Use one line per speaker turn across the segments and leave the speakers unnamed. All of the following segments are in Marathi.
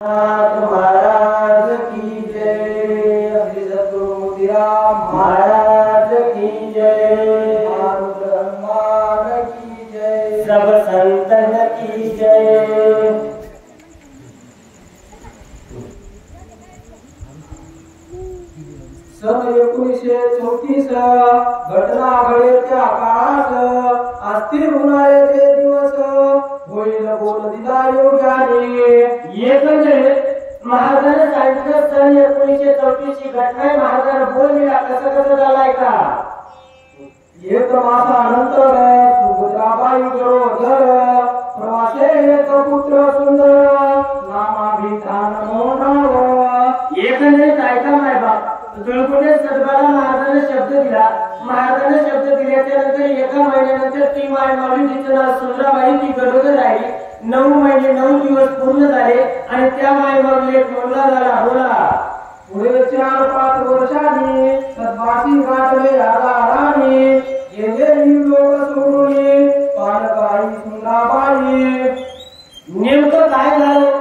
महाराज की जय। श्री सद्गुरु मोतीराम महाराज की जय। मारुत हनुमान की जय। सब संतन की जय। सन 1934 घटना घडे त्या काळात अस्थिर होणारे ते दिवस होईल बोल दिला योग्याने।
एकंदरीत महाराजांनी सांगितलं सन 1934 ची घटना महाराजांना बोल दिला कसं झालाय का।
एक मासानंतर सुभद्राबाई गरोदर प्रवासे एक पुत्र सुंदर नामाभिधान मोहनाव।
एकंदरीत ऐका माय बाप गळगुटे सदबाला महाराजांना शब्द दिला। महाराजांना शब्द दिल्याच्या नंतर एका महिन्यानंतर ती माय मावली तिचं नाव सुंदराबाई ती गरोदर राहिली। 9 महिने 9 दिवस पूर्ण झाले आणि त्या माय मावलीला एक मुलगा झाला। बोला
पुढे 4-5 वर्षांनी सद्वासी गाठले राधाराणी गेलेली लोक सोडून पालकाई सुंदराबाई।
नेमकं काय झालं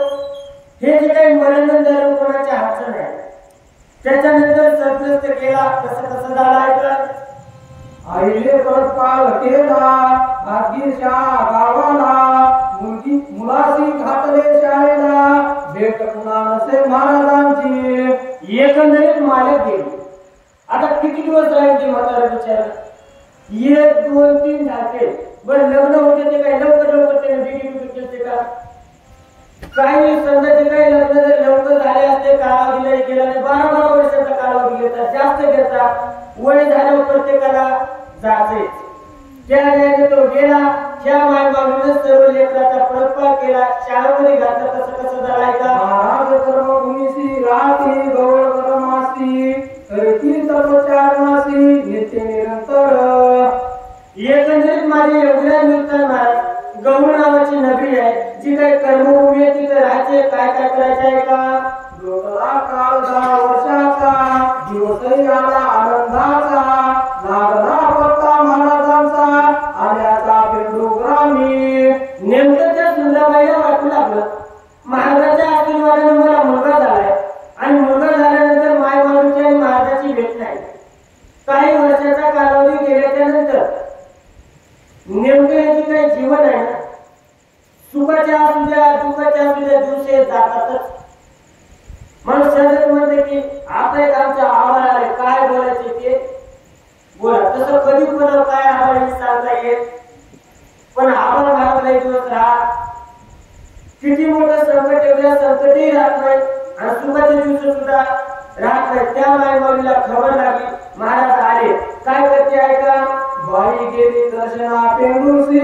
हे जे काही मरणोत्तर कोणाच्या हातचं नाही। त्याच्यानंतर संतस्त केला कसं झालाय तर
आईले परतकाळ केला आगीशा गावाला मुलासी घातले शाळेला भेट पुन्हा नसे महाराजांची।
एकंदरीत मालक गेली। आता किती दिवस राहील ती म्हातारा बिचारा 1 2 3 झाले बरं लग्न होते ते काय लवकर त्याने बिगी केले का काही समजायचे काही लग्न जर लवकर झाले असते कालावधीला गेला 12 वर्षाचा कालावधी घेतात जास्त घेतात वय झाल्यावर प्रत्येकाला जायचे त्या तो गेला त्या मायबाबीने सर्व लेकराचा परतपार केला शाळेमध्ये घातलं कसं झालाय का।
महाराज कर्मभूमीसी राहती गौळ कर्मासी करती तपचारणासी नित्य निरंतर।
एकंदरीत माझे योगदान मिळतं महाराज गौळ नावाची नगरी आहे जी काही कर्मभूमी आहे तिथे राहायचे काय करायचे आहे का।
लोकला काळ 10 वर्षाचा दिवसही आला आनंदाचा लागला पत्ता महाराजांचा आल्याचा पेंडू ग्रामी।
नेमकं त्या सुंदराबाईला वाटू लागलं महाराजांच्या आशीर्वादाने मला मुलगा झालाय आणि मुलगा झाल्यानंतर मायबाबूची आणि महाराजाची भेट नाही। काही वर्षाचा कालावधी गेल्याच्या नंतर नेमकं याची काही जीवन आहे ना सुखाच्या असू द्या दुःखाच्या असू द्या दिवसे जातातच। म्हणून सहज म्हणते की आता एक आमच्या आवाज आले काय बोलायचे ते बोला तसं कधी पण काय आवाज सांगता येत पण आवाज महाराज एक दिवस राहा किती मोठं संकट एवढ्या संकटही राहत नाही आणि सुखाच्या दिवशी सुद्धा राहत नाही। त्या मायबाबीला खबर लागली महाराज आले काय करते ऐका।
बाई गेली दर्शना पेंडूसी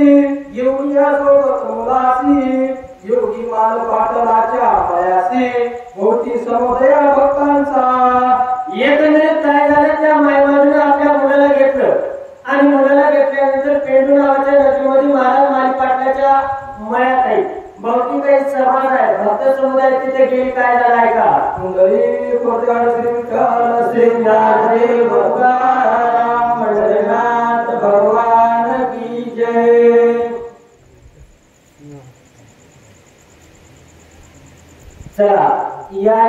एवढी सोबत मुलासी योगी मान पाटलाच्या पायासी मोठी समुदया भक्तांचा।
एकंदरीत काय झालं त्या मायबाबीने आपल्या मुलाला घेतलं आणि मुलाला घेतल्यानंतर पेंडू नावाच्या नदीमध्ये महाराज माली पाटलाच्या मळ्यात आहे बहुतेक काही समाज आहे भक्त समुदाय तिथे गेली काय झालाय का।
कुंडली कोट्याळ श्री विठ्ठल श्री ज्ञानदेव तुकाराम पंढरीनाथ भगवान की जय।
चला या